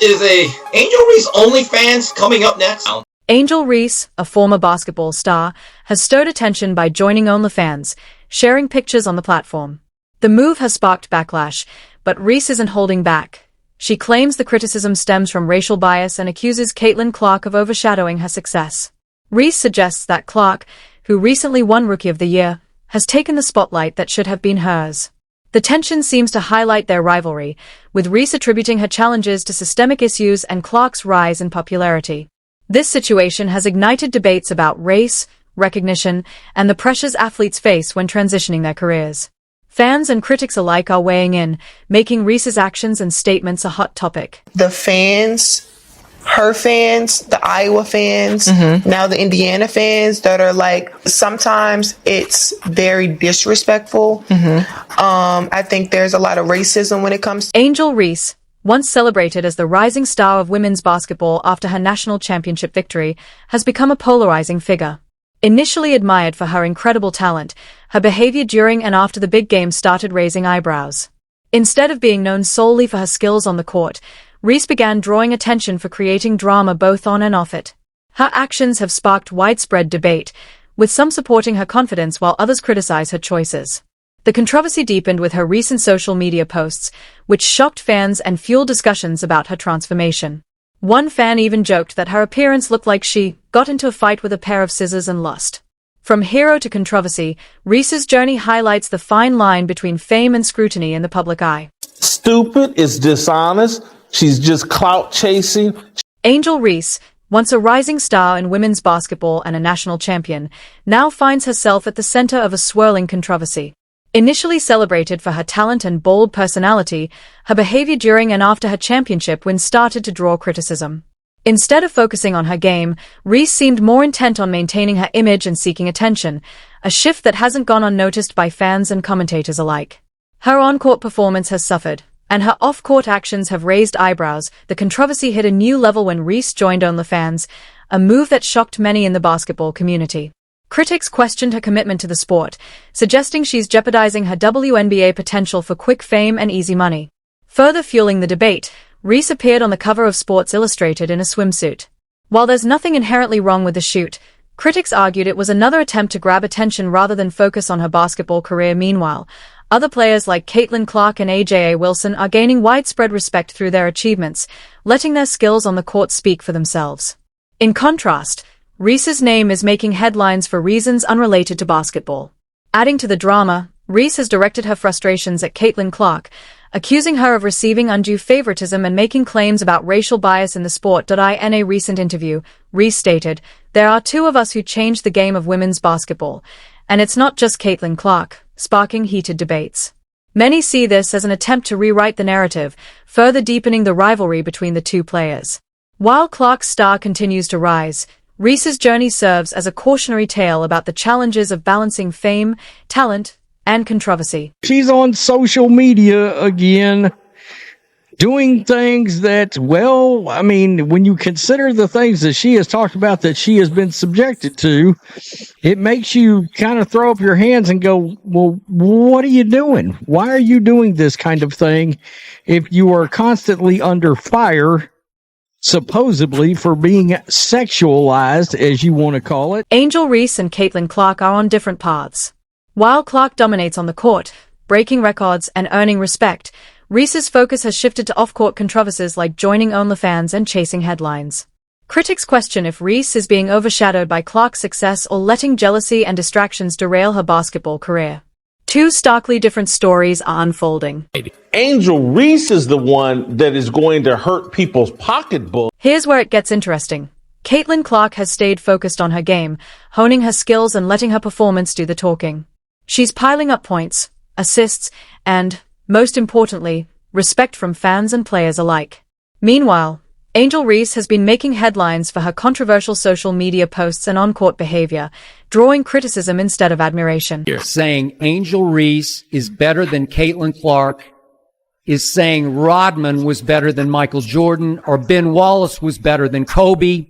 Is Angel Reese OnlyFans coming up next? Angel Reese, a former basketball star, has stirred attention by joining OnlyFans, sharing pictures on the platform. The move has sparked backlash, but Reese isn't holding back. She claims the criticism stems from racial bias and accuses Caitlin Clark of overshadowing her success. Reese suggests that Clark, who recently won Rookie of the Year, has taken the spotlight that should have been hers. The tension seems to highlight their rivalry, with Reese attributing her challenges to systemic issues and Clark's rise in popularity. This situation has ignited debates about race, recognition, and the pressures athletes face when transitioning their careers. Fans and critics alike are weighing in, making Reese's actions and statements a hot topic. The fans, her fans, the Iowa fans, now the Indiana fans that are like, sometimes it's very disrespectful. I think there's a lot of racism when it comes to Angel Reese, once celebrated as the rising star of women's basketball after her national championship victory, has become a polarizing figure. Initially admired for her incredible talent, her behavior during and after the big game started raising eyebrows. Instead of being known solely for her skills on the court, Reese began drawing attention for creating drama both on and off it. Her actions have sparked widespread debate, with some supporting her confidence while others criticize her choices. The controversy deepened with her recent social media posts, which shocked fans and fueled discussions about her transformation. One fan even joked that her appearance looked like she got into a fight with a pair of scissors and lust. From hero to controversy, Reese's journey highlights the fine line between fame and scrutiny in the public eye. Stupid, it's dishonest, she's just clout chasing. Angel Reese, once a rising star in women's basketball and a national champion, now finds herself at the center of a swirling controversy. Initially celebrated for her talent and bold personality, her behavior during and after her championship win started to draw criticism. Instead of focusing on her game, Reese seemed more intent on maintaining her image and seeking attention, a shift that hasn't gone unnoticed by fans and commentators alike. Her on-court performance has suffered, and her off-court actions have raised eyebrows. The controversy hit a new level when Reese joined OnlyFans, a move that shocked many in the basketball community. Critics questioned her commitment to the sport, suggesting she's jeopardizing her WNBA potential for quick fame and easy money. Further fueling the debate, Reese appeared on the cover of Sports Illustrated in a swimsuit. While there's nothing inherently wrong with the shoot, critics argued it was another attempt to grab attention rather than focus on her basketball career. Meanwhile, other players like Caitlin Clark and Aja Wilson are gaining widespread respect through their achievements, letting their skills on the court speak for themselves. In contrast, Reese's name is making headlines for reasons unrelated to basketball. Adding to the drama, Reese has directed her frustrations at Caitlin Clark, accusing her of receiving undue favoritism and making claims about racial bias in the sport. In a recent interview, Reese stated, "There are two of us who changed the game of women's basketball, and it's not just Caitlin Clark," sparking heated debates. Many see this as an attempt to rewrite the narrative, further deepening the rivalry between the two players. While Clark's star continues to rise, Reese's journey serves as a cautionary tale about the challenges of balancing fame, talent, and controversy. She's on social media again, doing things that, well, I mean, when you consider the things that she has talked about that she has been subjected to, it makes you kind of throw up your hands and go, well, what are you doing? Why are you doing this kind of thing if you are constantly under fire, supposedly for being sexualized, as you want to call it? Angel Reese and Caitlin Clark are on different paths. While Clark dominates on the court, breaking records and earning respect, Reese's focus has shifted to off-court controversies like joining OnlyFans and chasing headlines. Critics question if Reese is being overshadowed by Clark's success or letting jealousy and distractions derail her basketball career. Two starkly different stories are unfolding. Angel Reese is the one that is going to hurt people's pocketbook. Here's where it gets interesting. Caitlin Clark has stayed focused on her game, honing her skills and letting her performance do the talking. She's piling up points, assists, and, most importantly, respect from fans and players alike. Meanwhile, Angel Reese has been making headlines for her controversial social media posts and on-court behavior, drawing criticism instead of admiration. Saying Angel Reese is better than Caitlin Clark is saying Rodman was better than Michael Jordan, or Ben Wallace was better than Kobe,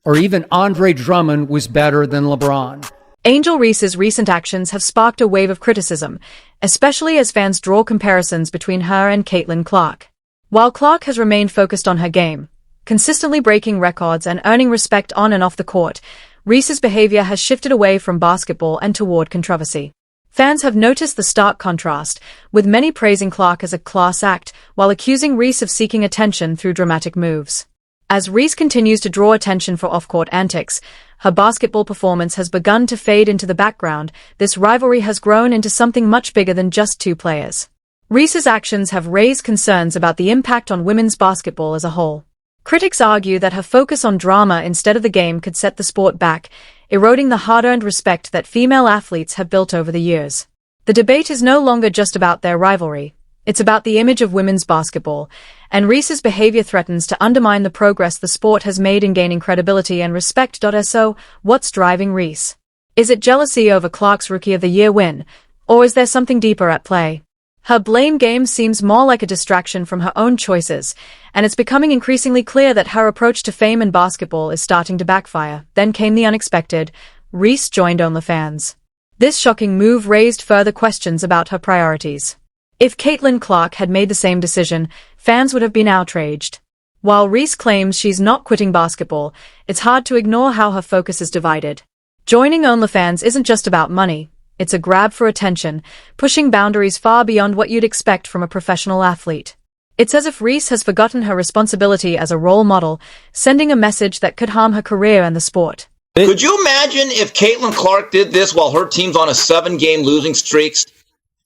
or even Andre Drummond was better than LeBron. Angel Reese's recent actions have sparked a wave of criticism, especially as fans draw comparisons between her and Caitlin Clark. While Clark has remained focused on her game, consistently breaking records and earning respect on and off the court, Reese's behavior has shifted away from basketball and toward controversy. Fans have noticed the stark contrast, with many praising Clark as a class act while accusing Reese of seeking attention through dramatic moves. As Reese continues to draw attention for off-court antics, her basketball performance has begun to fade into the background. This rivalry has grown into something much bigger than just two players. Reese's actions have raised concerns about the impact on women's basketball as a whole. Critics argue that her focus on drama instead of the game could set the sport back, eroding the hard-earned respect that female athletes have built over the years. The debate is no longer just about their rivalry. It's about the image of women's basketball, and Reese's behavior threatens to undermine the progress the sport has made in gaining credibility and respect. So, what's driving Reese? Is it jealousy over Clark's Rookie of the Year win, or is there something deeper at play? Her blame game seems more like a distraction from her own choices, and it's becoming increasingly clear that her approach to fame and basketball is starting to backfire. Then came the unexpected. Reese joined OnlyFans. This shocking move raised further questions about her priorities. If Caitlin Clark had made the same decision, fans would have been outraged. While Reese claims she's not quitting basketball, it's hard to ignore how her focus is divided. Joining OnlyFans isn't just about money. It's a grab for attention, pushing boundaries far beyond what you'd expect from a professional athlete. It's as if Reese has forgotten her responsibility as a role model, sending a message that could harm her career and the sport. Could you imagine if Caitlin Clark did this while her team's on a 7-game losing streak?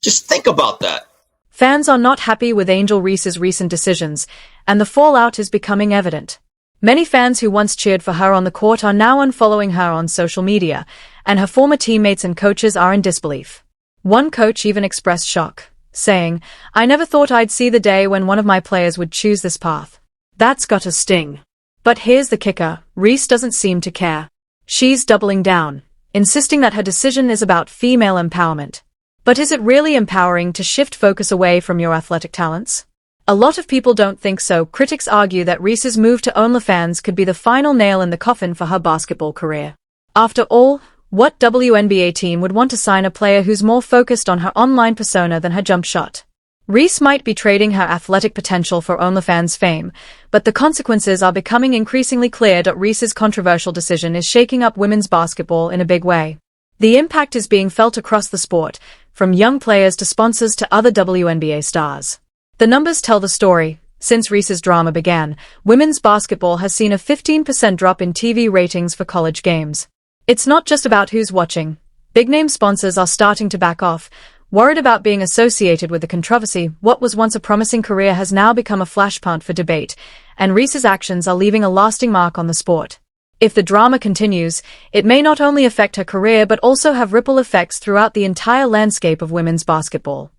Just think about that. Fans are not happy with Angel Reese's recent decisions, and the fallout is becoming evident. Many fans who once cheered for her on the court are now unfollowing her on social media, and her former teammates and coaches are in disbelief. One coach even expressed shock, saying, "I never thought I'd see the day when one of my players would choose this path. That's got a sting." But here's the kicker, Reese doesn't seem to care. She's doubling down, insisting that her decision is about female empowerment. But is it really empowering to shift focus away from your athletic talents? A lot of people don't think so. Critics argue that Reese's move to OnlyFans could be the final nail in the coffin for her basketball career. After all, what WNBA team would want to sign a player who's more focused on her online persona than her jump shot? Reese might be trading her athletic potential for OnlyFans fame, but the consequences are becoming increasingly clear. Reese's controversial decision is shaking up women's basketball in a big way. The impact is being felt across the sport, from young players to sponsors to other WNBA stars. The numbers tell the story. Since Reese's drama began, women's basketball has seen a 15% drop in TV ratings for college games. It's not just about who's watching. Big-name sponsors are starting to back off, worried about being associated with the controversy. What was once a promising career has now become a flashpoint for debate, and Reese's actions are leaving a lasting mark on the sport. If the drama continues, it may not only affect her career but also have ripple effects throughout the entire landscape of women's basketball.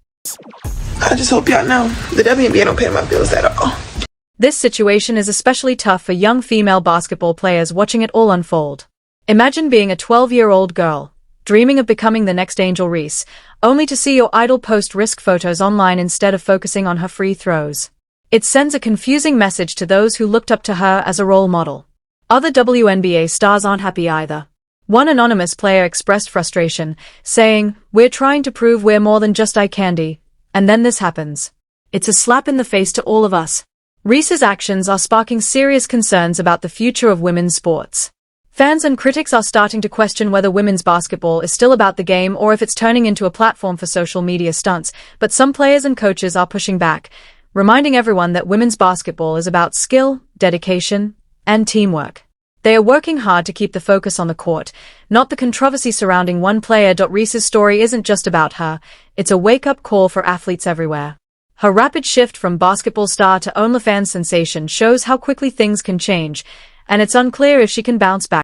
I just hope y'all know the WNBA don't pay my bills at all. This situation is especially tough for young female basketball players watching it all unfold. Imagine being a 12-year-old girl, dreaming of becoming the next Angel Reese, only to see your idol post risk photos online instead of focusing on her free throws. It sends a confusing message to those who looked up to her as a role model. Other WNBA stars aren't happy either. One anonymous player expressed frustration, saying, "We're trying to prove we're more than just eye candy, and then this happens. It's a slap in the face to all of us." Reese's actions are sparking serious concerns about the future of women's sports. Fans and critics are starting to question whether women's basketball is still about the game or if it's turning into a platform for social media stunts, but some players and coaches are pushing back, reminding everyone that women's basketball is about skill, dedication, and teamwork. They are working hard to keep the focus on the court, not the controversy surrounding one player. Reese's story isn't just about her, it's a wake-up call for athletes everywhere. Her rapid shift from basketball star to OnlyFans sensation shows how quickly things can change, and it's unclear if she can bounce back.